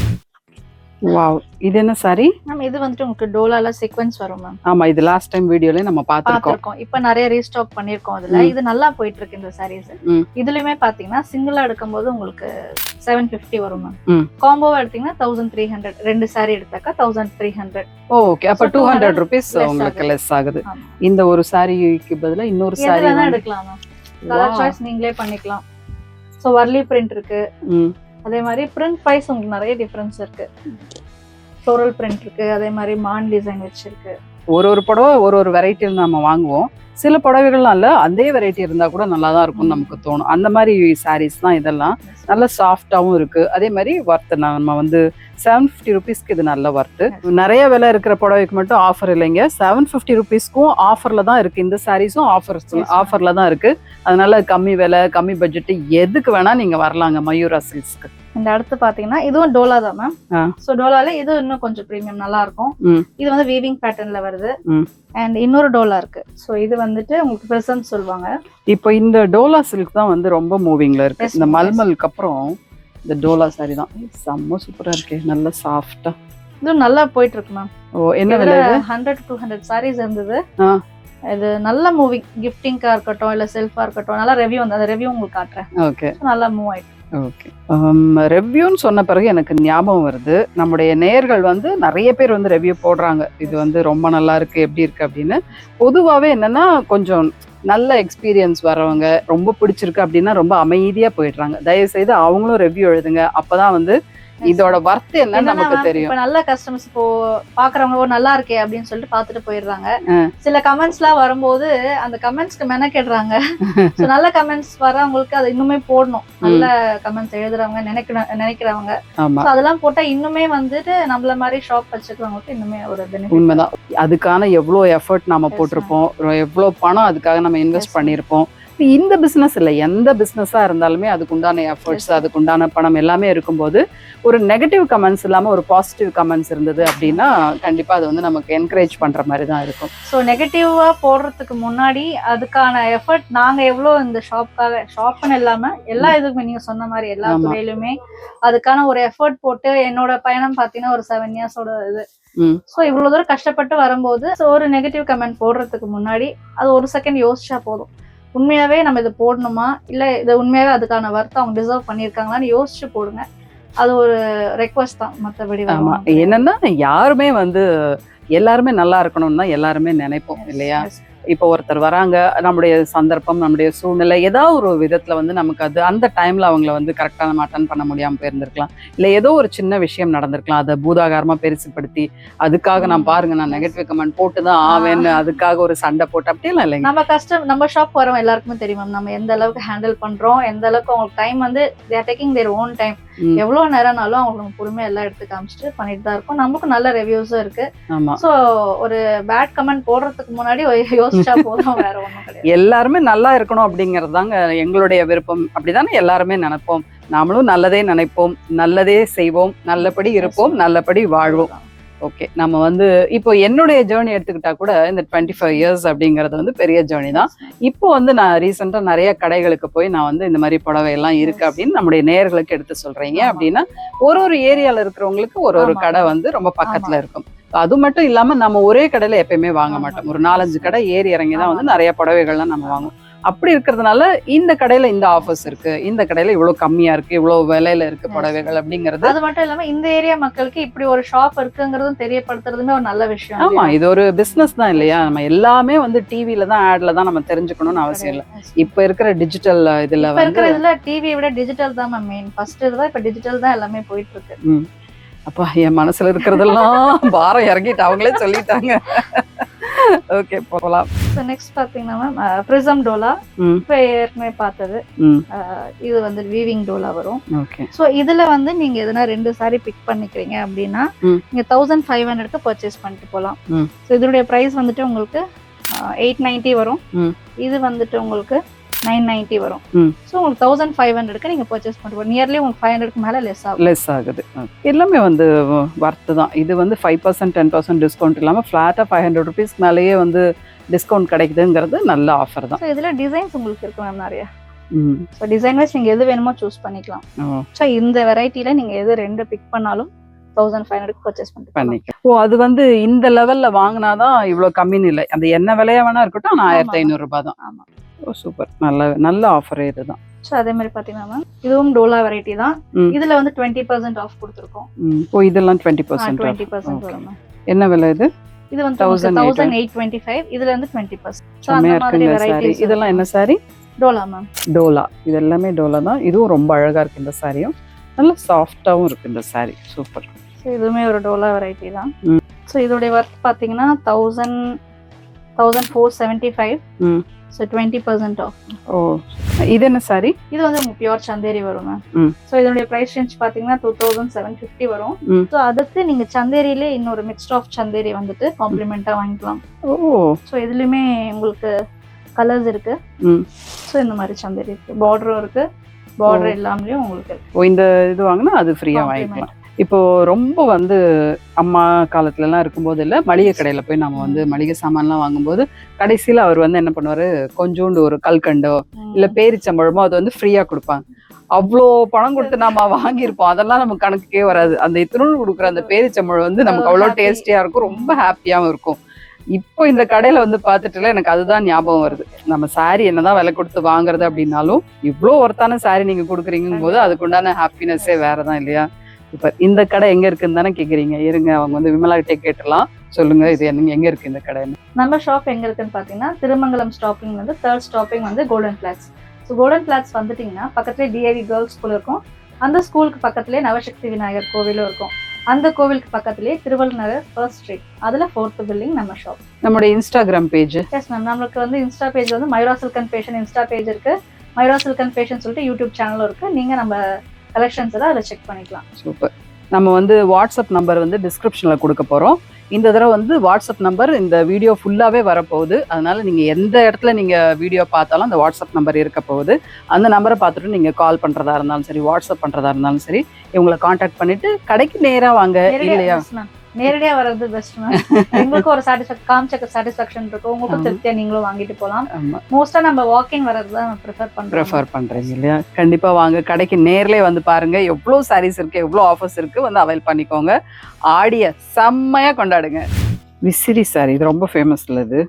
வாவ், இது என்ன சாரி மேம்? இது வந்துட்டு உங்களுக்கு டோலால சீக்வென்ஸ் வரும் மேம். ஆமா, இது லாஸ்ட் டைம் வீடியோல நம்ம பாத்துறோம். இப்ப நிறைய ரீஸ்டாக் பண்ணிருக்கோம். அதுல இது நல்லா போயிட்டு இருக்கு இந்த சாரீஸ். இதுலயுமே பாத்தீங்கன்னா சிங்கிளா எடுக்கும்போது உங்களுக்கு 750 வரும் மேம். காம்போவா எடுத்தீங்கன்னா 1300, 2 சாரி எடுத்தாக்கா 1300. ஓகே, அப்ப 200 rupees உங்களுக்கு லெஸ் ஆகுது. இந்த ஒரு சாரிக்கு பதிலா இன்னொரு சாரி எடுக்கலாம் மேம். கலர் சாய்ஸ் நீங்களே பண்ணிக்கலாம். சோ வர்லி பிரிண்ட் இருக்கு. அதே மாதிரி பிரிண்ட் வைஸ் உங்களுக்கு நிறைய டிஃபரன்ஸ் இருக்கு. ஃப்ளோரல் பிரிண்ட் இருக்கு, அதே மாதிரி மான் டிசைன் வச்சிருக்கு. ஒரு புடவை ஒரு வெரைட்டியில் நம்ம வாங்குவோம். சில புடவைகள்லாம் இல்ல, அதே வெரைட்டி இருந்தா கூட நல்லா தான் இருக்கும்னு நமக்கு தோணும். அந்த மாதிரி சாரீஸ் தான் இதெல்லாம். நல்ல சாஃப்டாவும் இருக்கு. அதே மாதிரி ஒர்த்து நம்ம வந்து 750 rupeesக்கு இது நல்ல ஒர்த்து. நிறைய விலை இருக்கிற புடவைக்கு மட்டும் ஆஃபர் இல்லைங்க. 750 rupeesக்கும் ஆஃபர்ல தான் இருக்கு. இந்த சாரீஸும் ஆஃபர்ல தான் இருக்கு. அதனால கம்மி விலை, கம்மி பட்ஜெட் எதுக்கு வேணா நீங்க வரலாங்க மயூரா சில்க்ஸ்க்கு. இந்த அடுத்து பாத்தீங்கன்னா இதுவும் டோலா தான் மேம். சோ டோலால இது இன்னும் கொஞ்சம் பிரீமியம் நல்லா இருக்கும். இது வந்து வீவிங் பேட்டர்ன்ல வருது. அண்ட் இன்னொரு டோலா இருக்கு. சோ இது வந்துட்டு உங்களுக்கு பிரசன்ட் சொல்லுவாங்க. இப்போ இந்த டோலா சில்க் தான் வந்து ரொம்ப மூவிங்ல இருக்கு. இந்த மல்மலுக்கு அப்புறம் இந்த டோலா சாரி தான் செம்ம சூப்பரா இருக்கு. நல்ல சாஃப்டா இது நல்லா போயிட்டு இருக்கு மேம். ஓ, என்ன விலை? 100 to 200 சாரீஸ் இருந்தது. இது நல்ல மூவிங், கிஃப்டிங்கா இருக்கட்டும் இல்ல செல்ஃபா இருக்கட்டும், நல்ல ரிவ்யூ வந்து அந்த ரிவ்யூ உங்களுக்கு காட்டுறேன். ஓகே, நல்லா மூவ் ஆயிட்டு. ஓகே, ரெவ்யூன்னு சொன்ன பிறகு எனக்கு ஞாபகம் வருது, நம்முடைய நேயர்கள் வந்து நிறைய பேர் வந்து ரெவ்யூ போடுறாங்க. இது வந்து ரொம்ப நல்லா இருக்கு, எப்படி இருக்கு அப்படின்னு. பொதுவாகவே என்னன்னா கொஞ்சம் நல்ல எக்ஸ்பீரியன்ஸ் வரவங்க, ரொம்ப பிடிச்சிருக்கு அப்படின்னா ரொம்ப அமைதியா போயிடுறாங்க. தயவு செய்து அவங்களும் ரெவ்யூ எழுதுங்க. அப்பதான் வந்து இதோட வர்த் என்ன நமக்கு தெரியும். இப்ப நல்ல கஸ்டமர்ஸ் இப்போ பாக்குறவங்க ஒரு நல்லா இருக்கே அப்படின்னு சொல்லிட்டு பாத்துட்டு போயிடுறாங்க. சில கமெண்ட்ஸ் எல்லாம் வரும்போது அந்த கமெண்ட்ஸ்க்கு மெனக்கெடுறாங்க. நல்ல கமெண்ட்ஸ் வரவங்களுக்கு அது இன்னுமே போடணும். நல்ல கமெண்ட்ஸ் எழுதுறவங்க, நினைக்கிறவங்க அதெல்லாம் போட்டா இன்னுமே வந்துட்டு நம்மள மாதிரி ஷாப் வச்சுக்கிறவங்களுக்கு இன்னுமே ஒரு பெனிஃபிட். உண்மைதான். அதுக்கான எவ்வளவு எஃபர்ட் நம்ம போட்டிருப்போம், எவ்வளவு பணம் அதுக்காக நம்ம இன்வெஸ்ட் பண்ணிருப்போம். இந்த பிசினஸ் இல்லை, எந்த பிசினஸா இருந்தாலுமே அதுக்கு உண்டான எஃபர்ட்ஸ், அதுக்கு உண்டான பணம் எல்லாமே இருக்கும்போது ஒரு நெகட்டிவ் கமெண்ட்ஸ் இல்லாம ஒரு பாசிட்டிவ் கமெண்ட்ஸ் இருந்தது அப்படின்னா கண்டிப்பா அது வந்து நமக்கு என்கரேஜ் பண்ற மாதிரி தான் இருக்கும். ஸோ நெகட்டிவா போடுறதுக்கு முன்னாடி அதுக்கான எஃபர்ட் நாங்க எவ்வளவு இந்த ஷாப்னு இல்லாம எல்லா இதுக்குமே நீங்க சொன்ன மாதிரி எல்லா துறையிலுமே அதுக்கான ஒரு எஃபர்ட் போட்டு, என்னோட பயணம் பாத்தீங்கன்னா ஒரு 7 yearsோட இது. சோ இவ்வளவு தூரம் கஷ்டப்பட்டு வரும்போது ஒரு நெகட்டிவ் கமெண்ட் போடுறதுக்கு முன்னாடி அது ஒரு செகண்ட் யோசிச்சா போதும். உண்மையாவே நம்ம இதை போடணுமா, இல்ல இதை உண்மையாவே அதுக்கான வர்த்தம் அவங்க டிசர்வ் பண்ணிருக்காங்களான்னு யோசிச்சு போடுங்க. அது ஒரு ரெக்வஸ்ட் தான், மற்றபடி. என்னன்னா யாருமே வந்து எல்லாருமே நல்லா இருக்கணும்னு தான் எல்லாருமே நினைப்போம் இல்லையா? இப்போ ஒருத்தர் வராங்க, நம்முடைய சந்தர்ப்பம், நம்முடைய சூழ்நிலை ஏதாவது ஒரு விதத்துல வந்து நமக்கு அது அந்த டைம்ல அவங்கள வந்து கரெக்டா நம்ம அட்டன் பண்ண முடியாம போயிருந்திருக்கலாம். இல்ல ஏதோ ஒரு சின்ன விஷயம் நடந்திருக்கலாம். அதை பூதாகாரமா பெருசுப்படுத்தி அதுக்காக நான் பாருங்க நான் நெகட்டிவ் கமெண்ட் போட்டுதான் ஆவேன்னு அதுக்காக ஒரு சண்டை போட்டு அப்படியெல்லாம் இல்லைங்க. நம்ம ஷாப் வரவங்க எல்லாருக்குமே தெரியும் நம்ம எந்த அளவுக்கு ஹேண்டில் பண்றோம், எந்த அளவுக்கு அவங்களுக்கு டைம் வந்து they are taking their own time. எவ்வளவு நேரம்னாலும் அவங்களுக்கு பொறுமையா எல்லாம் எடுத்து காமிச்சிட்டு பண்ணிட்டு தான் இருக்கும். நமக்கு நல்ல ரிவ்யூஸும் இருக்கு. சோ ஒரு பேட் கமெண்ட் போடுறதுக்கு முன்னாடி யோசிச்சா போதும், வேற ஒண்ணும் கிடையாது. எல்லாருமே நல்லா இருக்கணும் அப்படிங்கறது தாங்க எங்களுடைய விருப்பம். அப்படிதானே எல்லாருமே நினைப்போம். நாமளும் நல்லதே நினைப்போம், நல்லதே செய்வோம், நல்லபடி இருப்போம், நல்லபடி வாழ்வோம். ஓகே, நம்ம வந்து இப்போ என்னுடைய ஜேர்னி எடுத்துக்கிட்டா கூட இந்த 25 years அப்படிங்கிறது வந்து பெரிய ஜேர்னி தான். இப்போ வந்து நான் ரீசெண்டா நிறைய கடைகளுக்கு போய் நான் வந்து இந்த மாதிரி புடவை எல்லாம் இருக்கு அப்படின்னு நம்முடைய நேயர்களுக்கு எடுத்து சொல்றீங்க. அப்படின்னா ஒரு ஏரியால இருக்கிறவங்களுக்கு ஒரு கடை வந்து ரொம்ப பக்கத்துல இருக்கும். அது மட்டும் இல்லாம நம்ம ஒரே கடையில எப்பயுமே வாங்க மாட்டோம். ஒரு 4-5 கடை ஏறி இறங்கி தான் வந்து நிறைய புடவைகள்லாம் நம்ம வாங்குவோம். அப்படி இருக்கிறதுனால இந்த கடையில இந்த ஆஃபர்ஸ் இருக்கு, இந்த கடையில இவ்வளவு கம்மியா இருக்கு, இவ்வளவு விலையில இருக்கு புடவைகள் அப்படிங்கிறது. அது மட்டும் இல்லாம இந்த ஏரியா மக்களுக்கு இப்படி ஒரு ஷாப் இருக்குங்கிறதும் தெரியப்படுத்துறதுமே ஒரு நல்ல விஷயம். ஆமா, இது ஒரு பிசினஸ் தான் இல்லையா? நம்ம எல்லாமே வந்து டிவில தான், ஆட்ல தான் நம்ம தெரிஞ்சுக்கணும்னு அவசியம் இல்லை. இப்ப இருக்கிற டிஜிட்டல் இதுல வந்து டிவியை விட டிஜிட்டல் தான் மெயின். ஃபர்ஸ்ட் தான், இப்ப டிஜிட்டல் தான் எல்லாமே போயிட்டு இருக்கு. அப்பா, என் மனசுல இருக்கிறதெல்லாம் பாரம் இறங்கிட்டு அவங்களே சொல்லிட்டாங்க. ஓகே போகலாம். ஸோ நெக்ஸ்ட் பார்த்தீங்கன்னா மேம் ப்ரிசம் டோலா, இப்போ ஏற்கனவே பார்த்தது. இது வந்து வீவிங் டோலா வரும். ஓகே. ஸோ இதில் வந்து நீங்கள் எதனா 2 சாரி பிக் பண்ணிக்கிறீங்க அப்படின்னா நீங்கள் 1500க்கு பர்ச்சேஸ் பண்ணிட்டு போகலாம். ஸோ இதனுடைய ப்ரைஸ் வந்துட்டு உங்களுக்கு 890 வரும். இது வந்துட்டு உங்களுக்கு 990 வரும். ஸோ உங்களுக்கு 1500க்கு நீங்கள் பர்ச்சேஸ் பண்ணிட்டு போகலாம். நியர்லி உங்களுக்கு 500க்கு மேலே லெஸ் ஆகுது. எல்லாமே வந்து வர்த்து தான். இது வந்து 5% 10% டிஸ்கவுண்ட் இல்லாமல் ஃப்ளாட்டாக 500 ருபீஸ் மேலேயே வந்து டிஸ்கவுண்ட் கிடைக்குதுங்கிறது நல்ல ஆஃபர் தான். ஸோ இதில் டிசைன்ஸ் உங்களுக்கு இருக்கு மேம் நிறையா. ஸோ டிசைன் வைஸ் நீங்கள் எது வேணுமோ சூஸ் பண்ணிக்கலாம். ஸோ இந்த வெரைட்டியில் நீங்கள் எது 2 பிக் பண்ணாலும் 1500க்கு பர்ச்சேஸ் பண்ணிக்கலாம். ஓ, அது வந்து இந்த லெவல்ல வாங்கினாதான் இவ்வளோ கம்மின்னு இல்லை. அந்த என்ன விலையா வேணா இருக்கட்டும், ஆனால் 1500 ரூபாய் தான். ஆமாம். ஓ சூப்பர், நல்ல ஆஃபர் இதுதான். ஸோ அதே மாதிரி பார்த்தீங்கன்னா மேம் இதுவும் டோலா வெரைட்டி தான். இதில் வந்து 20% ஆஃப் கொடுத்துருக்கோம். ஓ இதெல்லாம் 20% வரும் மேம். என்ன விலை இது? இது வந்து 1825. இதுல இருந்து 20%. ஸோ அந்த மாதிரி வெரைட்டிஸ். இதெல்லாம் என்ன சாரி? டோலா மேம். டோலா, இது எல்லாமே டோலா தான். இதுவும் ரொம்ப அழகா இருக்கு. இந்த சாரியும் நல்ல சாஃப்டாவும் இருக்கு இந்த சாரி. சூப்பர். ஸோ இதுவுமே ஒரு டோலா வெரைட்டி தான். ஸோ இதோடைய ஒர்த் பார்த்தீங்கன்னா 1475. So 20% of. ஓ இது என்ன சாரி? இது வந்து பியூர் சந்தேரி வரும் மேம். ஸோ இதனுடைய ப்ரைஸ் ரேஞ்ச் பார்த்தீங்கன்னா 2750 வரும். ஸோ அதுக்கு நீங்க சந்தேரியிலே இன்னொரு மிக்ஸ்ட் ஆஃப் சந்தேரி வந்துட்டு காம்ப்ளிமெண்டா வாங்கிக்கலாம். ஓ ஸோ இதுலயுமே உங்களுக்கு கலர்ஸ் இருக்கு. ஸோ இந்த மாதிரி சந்தேரி இருக்கு, பார்டரும் இருக்கு. பார்டர் எல்லாமே உங்களுக்கு இருக்கு. ஓ இந்த இது வாங்கினா அது ஃப்ரீயா வாங்கிக்கலாம். இப்போ ரொம்ப வந்து அம்மா காலத்துல எல்லாம் இருக்கும்போது இல்ல, மளிகை கடையில போய் நம்ம வந்து மளிகை சாமான்லாம் வாங்கும்போது கடைசியில அவர் வந்து என்ன பண்ணுவாரு, கொஞ்சோண்டு ஒரு கல்கண்டோ இல்ல பேரிச்சம்பழமோ அது வந்து ஃப்ரீயா கொடுப்பாங்க. அவ்வளோ பணம் கொடுத்து நம்ம வாங்கியிருப்போம். அதெல்லாம் நமக்கு கணக்குக்கே வராது. அந்த இத்தினூல் கொடுக்குற அந்த பேரிச்சம்பழம் வந்து நமக்கு அவ்வளோ டேஸ்டியா இருக்கும், ரொம்ப ஹாப்பியாவும் இருக்கும். இப்போ இந்த கடையில வந்து பார்த்துட்டுல எனக்கு அதுதான் ஞாபகம் வருது. நம்ம சாரி என்னதான் விலை கொடுத்து வாங்குறது அப்படின்னாலும் இவ்வளோ ஒருத்தான சாரி நீங்க கொடுக்குறீங்கும் போது அதுக்குண்டான ஹாப்பினஸ்ஸே வேறதான் இல்லையா? இப்ப இந்த கடை எங்க இருக்குன்னு தானே கேக்குறீங்க. இருங்க, அவங்க வந்து விமலா கிட்டே கேட்டலாம். சொல்லுங்க, இது எங்க இருக்கு இந்த கடை? நம்ம ஷாப் எங்க இருக்குன்னு பாத்தீங்கன்னா திருமங்கலம் ஸ்டாப்பிங் வந்து 3rd ஸ்டாப்பிங் வந்து golden flats. So golden flats வந்துட்டீங்கன்னா பக்கத்துலேயே டிஏவி கேர்ள்ஸ் ஸ்கூல் இருக்கும். அந்த ஸ்கூலுக்கு பக்கத்துலேயே நவசக்தி விநாயகர் கோவிலும் இருக்கும். அந்த கோவிலுக்கு பக்கத்துலேயே திருவள்ளுவர் 1st ஸ்ட்ரீட், அதுல 4th பில்டிங் நம்ம ஷாப். நம்மளுடைய இன்ஸ்டாகிராம் பேஜ்? எஸ் மேம், நம்மளுக்கு வந்து இன்ஸ்டா பேஜ் வந்து Mayura silk and fashion Insta page இருக்கு. மயூரா சில்க் அண்ட் ஃபேஷன் சொல்லிட்டு யூடியூப் சேனலும் இருக்கு. நீங்க நம்ம கலெக்ஷன்ஸ் எல்லாம் அதில் செக் பண்ணிக்கலாம். சூப்பர். நம்ம வந்து வாட்ஸ்அப் நம்பர் வந்து டிஸ்கிரிப்ஷனில் கொடுக்க போகிறோம். இந்த தடவை வந்து வாட்ஸ்அப் நம்பர் இந்த வீடியோ ஃபுல்லாகவே வரப்போகுது. அதனால நீங்கள் எந்த இடத்துல நீங்கள் வீடியோ பார்த்தாலும் அந்த வாட்ஸ்அப் நம்பர் இருக்க போகுது. அந்த நம்பரை பார்த்துட்டு நீங்கள் கால் பண்ணுறதா இருந்தாலும் சரி, வாட்ஸ்அப் பண்ணுறதா இருந்தாலும் சரி, இவங்களை காண்டாக்ட் பண்ணிட்டு கடைக்கு நேராக வாங்க. இல்லையா, நேரடியா வர்றது பெஸ்ட் மேம். எங்களுக்கு ஒரு சாட்டிஸ்ஃபேக்ஷன் இருக்கும், உங்களுக்கு திருப்தியா நீங்களும் வாங்கிட்டு போகலாம். மோஸ்டா நம்ம வாக்கிங் வர்றது தான் ப்ரிஃபர் பண்றீங்க இல்லையா? கண்டிப்பா வாங்க, கடைக்கு நேர்லயே வந்து பாருங்க. எவ்வளவு சாரீஸ் இருக்கு, எவ்வளவு ஆஃபர்ஸ் இருக்கு, வந்து அவைல் பண்ணிக்கோங்க. ஆடிய செம்மையா கொண்டாடுங்க. விசிறி சாரி இது ரொம்ப ஃபேமஸ் இல்ல இது?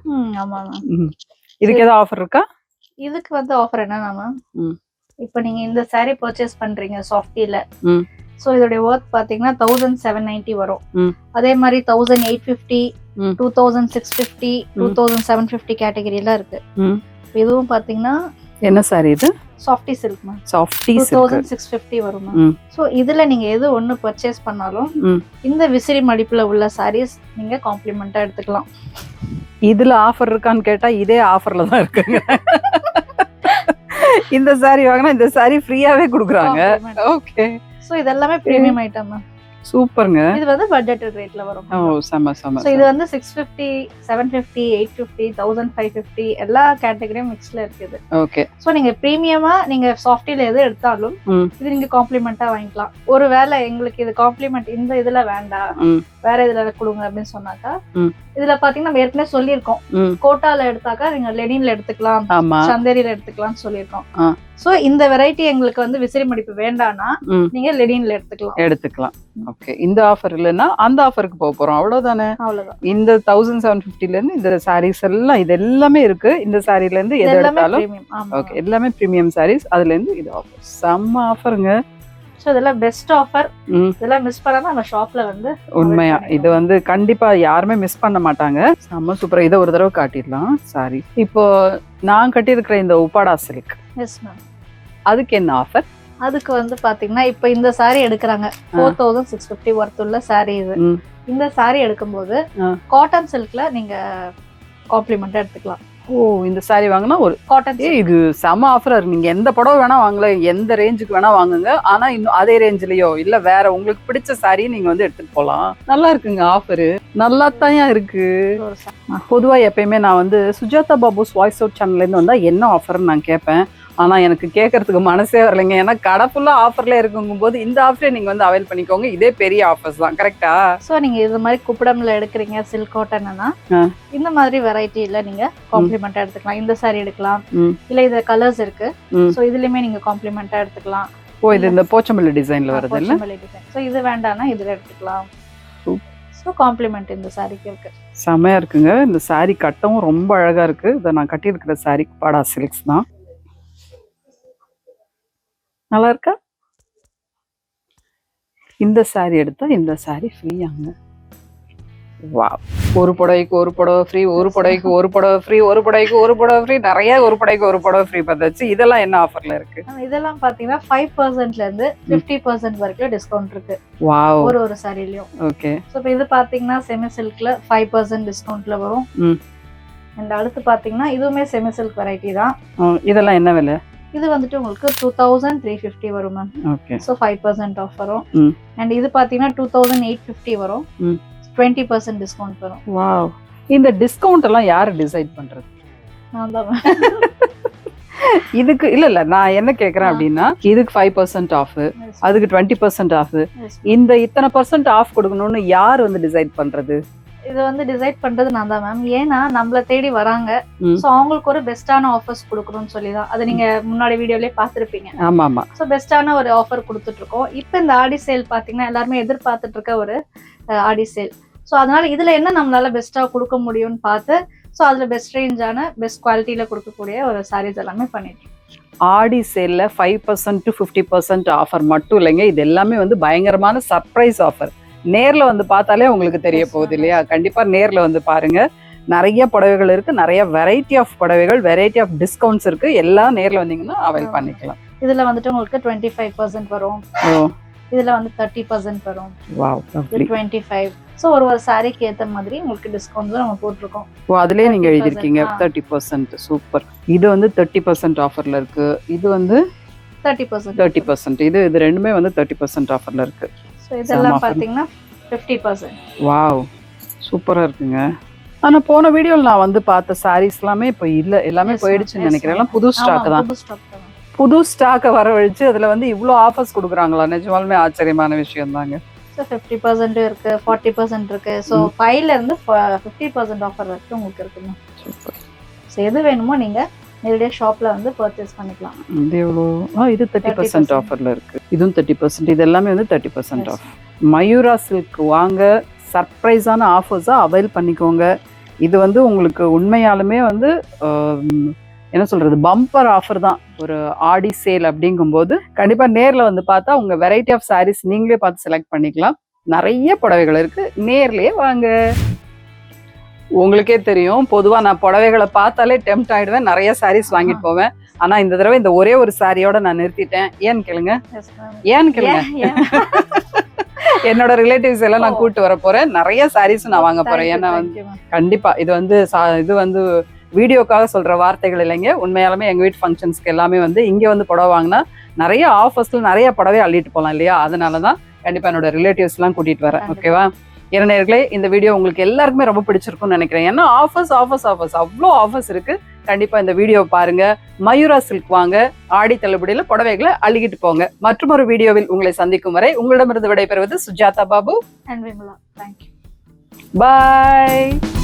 ஆமா மேம். இதுக்கு ஏதாவது ஆஃபர் இருக்கா? இதுக்கு வந்து ஆஃபர் என்னன்னா மேம், இப்போ நீங்க இந்த சாரி பர்ச்சேஸ் பண்றீங்க சாஃப்டில, ஸோ இதோடைய ஒர்த் பார்த்தீங்கன்னா 1790 வரும். அதே மாதிரி 1850, 2650, 2750 கேட்டகரியெல்லாம் இருக்கு. இதுவும் பார்த்தீங்கன்னா என்ன சாரி இது? Softy silk ma'am. சாஃப்டி 2650 வரும் மேம். ஸோ இதுல நீங்க எது ஒன்று பர்ச்சேஸ் பண்ணாலும் இந்த விசிறி மடிப்புல உள்ள சாரீஸ் நீங்க காம்ப்ளிமெண்டா எடுத்துக்கலாம். இதுல ஆஃபர் இருக்கான்னு கேட்டா இதே ஆஃபர்ல தான் இருக்குங்க. இந்த சாரி வாங்கினா இந்த சாரி ஃப்ரீயாவே கொடுக்குறாங்க. ஓகே. சோ இதெல்லாமே பிரீமியம் ஐட்டம் மேம். சூப்பர்ங்க. இது வந்து பட்ஜெட்டட் ரேட்ல வரும். ஓ செம. சோ இது வந்து 650, 750, 850, 1550 எல்லா கேட்டகரியும் மிக்ஸ்ல இருக்குது. ஓகே. சோ நீங்க பிரீமியமா நீங்க சாஃப்டில எது எடுத்தாலும் இது நீங்க காம்ப்ளிமெண்டா வாங்கிக்கலாம். ஒருவேளை எங்களுக்கு இது காம்ப்ளிமெண்ட் இந்த இதுல வேண்டாம், வேற இதுல கொடுங்க அப்படின்னு சொன்னாக்கா, இதுல பாத்தீங்கன்னா நம்ம ஏற்கனவே சொல்லியிருக்கோம், கோட்டால எடுத்தாக்கா நீங்க லெனின்ல எடுத்துக்கலாம், சந்தேரியில எடுத்துக்கலாம்னு சொல்லியிருக்கோம். சோ இந்த வெரைட்டி எங்களுக்கு வந்து விசிறி மடிப்பு வேண்டாம்னா நீங்க லெனின்ல எடுத்துக்கலாம். ஓகே. இந்த ஆஃபர் இல்லைன்னா அந்த ஆஃபருக்கு போக போறோம், அவ்வளவுதானே? அவ்வளவுதான். இந்த 1750 இருந்து இந்த சாரீஸ் எல்லாம் இது எல்லாமே இருக்கு. இந்த சாரில இருந்து எது எடுத்தாலும் ஓகே, எல்லாமே பிரீமியம் சாரீஸ். அதுல இருந்து இது ஆஃபர், செம்ம ஆஃபருங்க. ஸோ இதெல்லாம் பெஸ்ட் ஆஃபர். இதெல்லாம் மிஸ் பண்ணாம நம்ம ஷாப்ல வந்து உண்மையா இது வந்து கண்டிப்பா யாருமே மிஸ் பண்ண மாட்டாங்க. செம்ம சூப்பரா. இதை ஒரு தடவை காட்டிடலாம். சாரி, இப்போ நான் கட்டியிருக்கிற இந்த உப்பாடா சில்க், எஸ் மேம், அதுக்கு என்ன ஆஃபர்? அதுக்கு வந்து பாத்தீங்கன்னா இப்போ இந்த சாரி எடுக்கிறாங்க 4650 ஒர்த் உள்ள சாரி. இது இந்த சாரி எடுக்கும்போது காட்டன் சில்க்ல நீங்க காம்ப்ளிமெண்டா எடுத்துக்கலாம். ஓ, இந்த சாரி வாங்கினா ஒரு காட்டன் இது செம ஆஃபரா இருக்கு. நீங்க எந்த புடவை வேணா வாங்கல, எந்த ரேஞ்சுக்கு வேணா வாங்குங்க. ஆனா இன்னும் அதே ரேஞ்சிலயோ இல்ல வேற உங்களுக்கு பிடிச்ச சாரியை நீங்க வந்து எடுத்துட்டு போலாம். நல்லா இருக்குங்க ஆஃபரு, நல்லா தான் இருக்கு. பொதுவா எப்பயுமே நான் வந்து சுஜாதா பாபுஸ் வாய்ஸ் அவுட் சேனல்ல இருந்து வந்தா என்ன ஆஃபர்னு நான் கேட்பேன். ஆனா எனக்கு கேட்கறதுக்கு மனசே வரலைங்க. ஏன்னா கடை ஃபுல்லா ஆஃபர்ல இருக்குங்கும் போது இந்த ஆஃபரை நீங்க வந்து அவைல் பண்ணிக்கோங்க. இதே பெரிய ஆஃபர்ஸ் தான். கரெக்டா? சோ நீங்க இது மாதிரி குப்படம்ல எடுக்கிறீங்க சில்க் காட்டன்னா இந்த மாதிரி வெரைட்டில நீங்க காம்ப்ளிமெண்டா எடுத்துக்கலாம். இந்த சாரி எடுக்கலாம், இல்ல இது கலர்ஸ் இருக்கு. சோ இதுலயுமே நீங்க காம்ப்ளிமெண்டா எடுத்துக்கலாம். ஓ, இது இந்த போச்சம்பள்ளி டிசைன்ல வருது இல்ல? சோ இது வேண்டாம்னா இதுல எடுத்துக்கலாம். சோ காம்ப்ளிமெண்ட் இந்த சாரிக்கு இருக்கு. செமையா இருக்குங்க. இந்த சாரி கட்டவும் ரொம்ப அழகா இருக்கு. இதை நான் கட்டியிருக்கிற சாரி பாடா சில்க்ஸ் தான். நல்லா இருக்கா? இந்த சாரி எடுத்தா இந்த சாரி ஃப்ரீயாங்க. வா, ஒரு புடவைக்கு ஒரு புடவை ஃப்ரீ, ஒரு புடவைக்கு ஒரு புடவை ஃப்ரீ, ஒரு புடவைக்கு ஒரு புடவை ஃப்ரீ, நிறைய ஒரு புடவைக்கு ஒரு புடவை ஃப்ரீ பார்த்தாச்சு. இதெல்லாம் என்ன ஆஃபர்ல இருக்கு? இதெல்லாம் பாத்தீங்கன்னா 5%ல இருந்து 50% வரைக்கும் டிஸ்கவுண்ட் இருக்கு. வாவ், ஒரு சாரிலயும். ஓகே. சோ இப்போ இது பாத்தீங்கன்னா செமி சில்க்ல 5% டிஸ்கவுண்ட்ல வரும். அண்ட் அடுத்து பாத்தீங்கன்னா இதுவுமே செமி சில்க் வெரைட்டி தான். இதெல்லாம் என்ன விலை? இது வந்துட்டு உங்களுக்கு 2350 வரும் மேம். ஓகே. சோ 5% ஆஃப் வரும். அண்ட் இது பாத்தீங்கன்னா 2850 வரும். 20% டிஸ்கவுண்ட் வரும். வாவ், இந்த டிஸ்கவுண்ட் எல்லாம் யாரு டிசைட் பண்றது? நான் தான். இதுக்கு இல்ல நான் என்ன கேக்குறேன் அப்படின்னா, இதுக்கு 5% ஆஃப், அதுக்கு 20% ஆஃப், இந்த இத்தனை % ஆஃப் கொடுக்கணும்னு யார் வந்து டிசைட் பண்றது? இது வந்து டிசைட் பண்றது நான் தான் மேம். ஏன்னா நம்மள தேடி வராங்க. சோ அவங்களுக்கு ஒரு பெஸ்டான ஆஃபர்ஸ் கொடுக்கணும்னு சொல்லி தான். அதை நீங்க முன்னாடி வீடியோலயே பாத்துருப்பீங்க. ஆமா ஆமா. சோ பெஸ்டான ஒரு ஆஃபர் கொடுத்துட்டு இருக்கோம். இப்போ இந்த ஆடி சேல் பாத்தீங்கன்னா எல்லாருமே எதிர்பார்த்துட்டு இருக்க ஒரு ஆடி சேல். சோ அதனால இதுல என்ன நம்மளால பெஸ்டா கொடுக்க முடியும்னு பார்த்து சோ அதுல பெஸ்ட் ரேஞ்சான பெஸ்ட் குவாலிட்டியில கொடுக்கக்கூடிய ஒரு சாரீஸ் எல்லாமே பண்ணிட்டு ஆடி சேல்ல 5% to 50% ஆஃபர் மட்டும் இல்லைங்க. இது எல்லாமே வந்து பயங்கரமான சர்ப்ரைஸ் ஆஃபர். நேர்ல வந்து பார்த்தாலே உங்களுக்கு தெரிய போகுது இல்லையா? கண்டிப்பா நேர்ல வந்து பாருங்க. நிறைய புடவைகள் இருக்கு, நிறைய வெரைட்டி ஆஃப் புடவைகள், வெரைட்டி ஆஃப் டிஸ்கவுண்ட்ஸ் இருக்கு. எல்லாம் நேர்ல வந்தீங்கன்னா அவைல் பண்ணிக்கலாம். இதுல வந்துட்டு உங்களுக்கு 25% வரும். இதுல வந்து 30% வரும். வாவ், 25. சோ ஒரு சாரிக்கு ஏத்த மாதிரி உங்களுக்கு டிஸ்கவுண்ட்ஸ் நம்ம போட்டுருக்கோம். ஓ, அதுலயே நீங்க எழுதி இருக்கீங்க 30%. சூப்பர். இது வந்து 30% ஆஃபர்ல இருக்கு. இது வந்து 30%. இது ரெண்டுமே வந்து 30% ஆஃபர்ல இருக்கு. சோ இதெல்லாம் பாத்தீங்கன்னா 50%. வாவ், சூப்பரா இருக்குங்க. ஆனா போன வீடியோல நான் வந்து பார்த்த சாரீஸ் எல்லாமே இப்ப இல்ல, எல்லாமே போயிடுச்சுன்னு நினைக்கிறேன். எல்லாம் புது ஸ்டாக் தான். புது ஸ்டாக்கை வரவழைச்சு அதுல வந்து இவ்வளோ ஆஃபர்ஸ் கொடுக்குறாங்களா? நிஜமாலுமே ஆச்சரியமான விஷயம் தாங்க. 50% இருக்கு, 40% இருக்கு. ஸோ 5ல இருந்து 50% ஆஃபர் வரைக்கும் உங்களுக்கு இருக்குங்க. சூப்பர். ஸோ எது வேணுமோ நீங்க நேரடியாக ஷாப்ல வந்து பர்ச்சேஸ் பண்ணிக்கலாம். இது எவ்வளோ? இது 30% ஆஃபர்ல இருக்கு. இதுவும் 30%. இது எல்லாமே வந்து 30% ஆஃப். மயூரா சில்க் வாங்க, சர்ப்ரைஸான ஆஃபர்ஸாக அவைல் பண்ணிக்கோங்க. இது வந்து உங்களுக்கு உண்மையாலுமே வந்து என்ன சொல்றது, பம்பர் ஆஃபர் தான். ஒரு ஆடி சேல் அப்படிங்கும்போது கண்டிப்பா நேர்ல வந்து பார்த்தா உங்க வெரைட்டி ஆஃப் சாரீஸ் நீங்களே பார்த்து செலக்ட் பண்ணிக்கலாம். நிறைய புடவைகள் இருக்கு, நேர்லயே வாங்க. உங்களுக்கே தெரியும், பொதுவா நான் புடவைகளை பார்த்தாலே டெம்ட் ஆயிடுவேன், நிறைய சாரீஸ் வாங்கிட்டு போவேன். ஆனா இந்த தடவை இந்த ஒரே ஒரு சாரியோட நான் நிறுத்திட்டேன். ஏன்னு கேளுங்க. என்னோட ரிலேட்டிவ்ஸ் எல்லாம் நான் கூட்டு வர போறேன். நிறைய சாரீஸ் நான் வாங்க போறேன். ஏன்னா வந்து கண்டிப்பா இது வந்து வீடியோக்காக சொல்ற வார்த்தைகள் இல்லைங்க. உண்மையாலுமே எங்க வீட்டு ஃபங்க்ஷன்ஸ்க்கு எல்லாமே வந்து இங்க வந்து புடவை வாங்கினா நிறைய ஆஃபர்ஸ்ல நிறைய புடவை அள்ளிட்டு போகலாம் இல்லையா? அதனாலதான் கண்டிப்பா என்னோட ரிலேட்டிவ்ஸ் எல்லாம் கூட்டிட்டு வரேன். ஓகேவா? நேயர்களே, இந்த வீடியோ உங்களுக்கு எல்லாருக்குமே ரொம்ப பிடிச்சிருக்கும்னு நினைக்கிறேன். ஏன்னா ஆஃபர்ஸ் அவ்வளோ ஆஃபர்ஸ் இருக்கு. கண்டிப்பா இந்த வீடியோ பாருங்க. மயூரா சில்க் வாங்க, ஆடி தள்ளுபடியில புடவைகளை அள்ளிக்கிட்டு போங்க. மற்றொரு வீடியோவில் உங்களை சந்திக்கும் வரை உங்களிடமிருந்து விடைபெறுவது Sujatha Babu. And Vimala. Thank you. Bye.